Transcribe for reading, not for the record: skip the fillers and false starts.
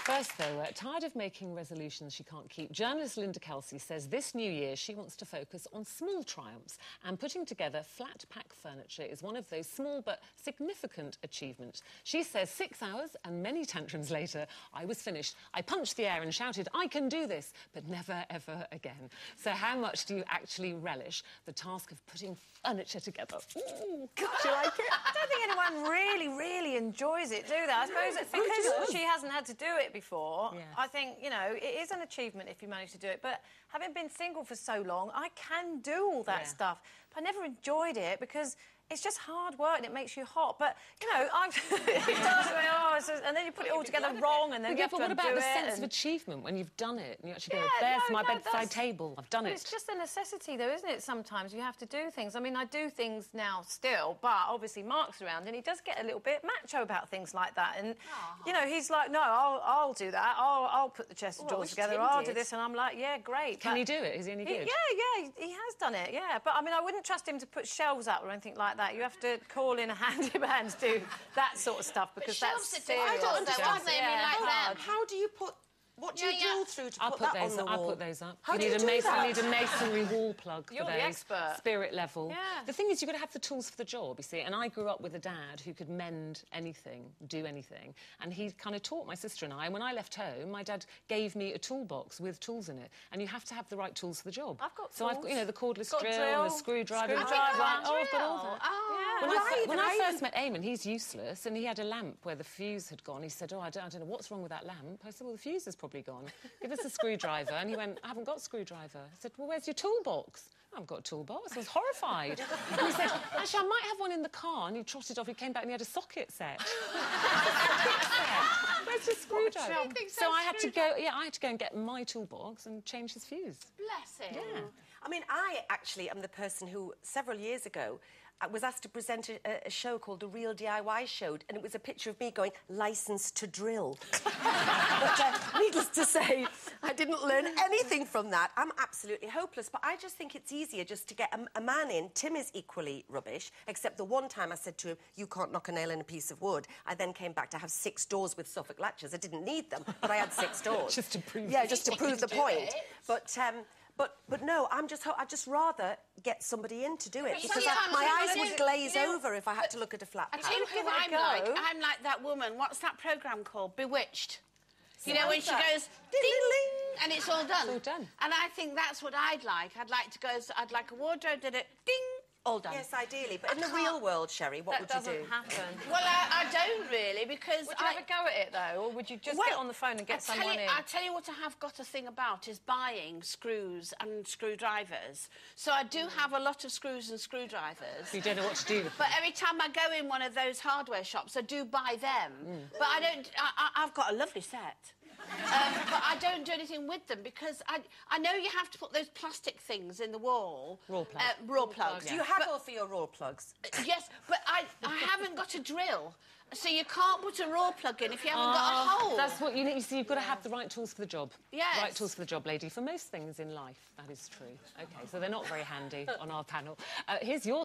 First, though, tired of making resolutions she can't keep, journalist Linda Kelsey says this new year she wants to focus on small triumphs, and putting together flat-pack furniture is one of those small but significant achievements. She says 6 hours and many tantrums later, I was finished. I punched the air and shouted, I can do this, but never, ever again. So how much do you actually relish the task of putting furniture together? Ooh, do you like it? I don't think anyone really enjoys it, do they? I suppose it's because she hasn't had to do it before. Yeah. I think, you know, it is an achievement if you manage to do it. But having been single for so long, I can do all that stuff. But I never enjoyed it because it's just hard work and it makes you hot. But, you know, and then you put it all together wrong and then you have to what about undo the sense of achievement when you've done it and you actually go, there's my bedside table, I've done it. It's just a necessity, though, isn't it? Sometimes you have to do things. I mean, I do things now still, but obviously Mark's around and he does get a little bit macho about things like that. And, you know, he's like, no, I'll do that. I'll put the chest of drawers together. I'll do this. And I'm like, yeah, great. Can he do it? Is he any good? Yeah, he has done it, yeah. But, I mean, I wouldn't trust him to put shelves up or anything like that. You have to call in a handyman to do that sort of stuff because that's serious. I don't understand. How do you put... What do you drill through to put that on the wall? I'll put those up. How you do you need a masonry wall plug You're for the those. expert. Spirit level. Yeah. The thing is, you've got to have the tools for the job, you see. And I grew up with a dad who could mend anything, do anything. And he kind of taught my sister and I. And when I left home, my dad gave me a toolbox with tools in it. And you have to have the right tools for the job. I've got tools. So I've got, you know, the cordless drill, and the screwdriver. I've got all that. Oh, When I first met Eamon, he's useless, and he had a lamp where the fuse had gone. He said, I don't know what's wrong with that lamp. I said, well, the fuse has probably gone. Give us a screwdriver. And he went, I haven't got a screwdriver. I said, well, where's your toolbox? I haven't got a toolbox. I was horrified. And he said, actually, I might have one in the car. And he trotted off. He came back and he had a socket set. Where's your screwdriver? So I had to go. Yeah, I had to go and get my toolbox and change his fuse. Bless him. Yeah. I mean, I actually am the person who, several years ago, was asked to present a show called The Real DIY Show, and it was a picture of me going, licence to drill. But needless to say, I didn't learn anything from that. I'm absolutely hopeless, but I just think it's easier just to get a man in. Tim is equally rubbish, except the one time I said to him, you can't knock a nail in a piece of wood. I then came back to have 6 doors with Suffolk latches. I didn't need them, but I had 6 doors. Just to prove just to prove the point. But no, I'd just rather get somebody in to do it because my eyes would glaze over if I had to look at a flat pack. I tell you who I'm like. I'm like that woman. What's that programme called? Bewitched. You know, when she goes, ding, and it's all done. It's all done. And I think that's what I'd like. I'd like to go, I'd like a wardrobe, did it, ding, all done. Yes, ideally. But in the real world, Sherrie, what would you do? That doesn't happen. Well, I don't really, because Would you ever go at it, though, or would you just get on the phone and get someone in? I'll tell you what I have got a thing about is buying screws and screwdrivers. So I do have a lot of screws and screwdrivers. You don't know what to do with them. But every time I go in one of those hardware shops, I do buy them. But I don't... I've got a lovely set. But I don't do anything with them because I know you have to put those plastic things in the wall. Raw plugs. Raw plugs. Do you haggle for your raw plugs? Yes, but I haven't got a drill. So you can't put a raw plug in if you haven't got a hole. That's what you need. You see, you've got to have the right tools for the job. Yes. Right tools for the job, lady. For most things in life, that is true. OK, so they're not very handy on our panel. Here's your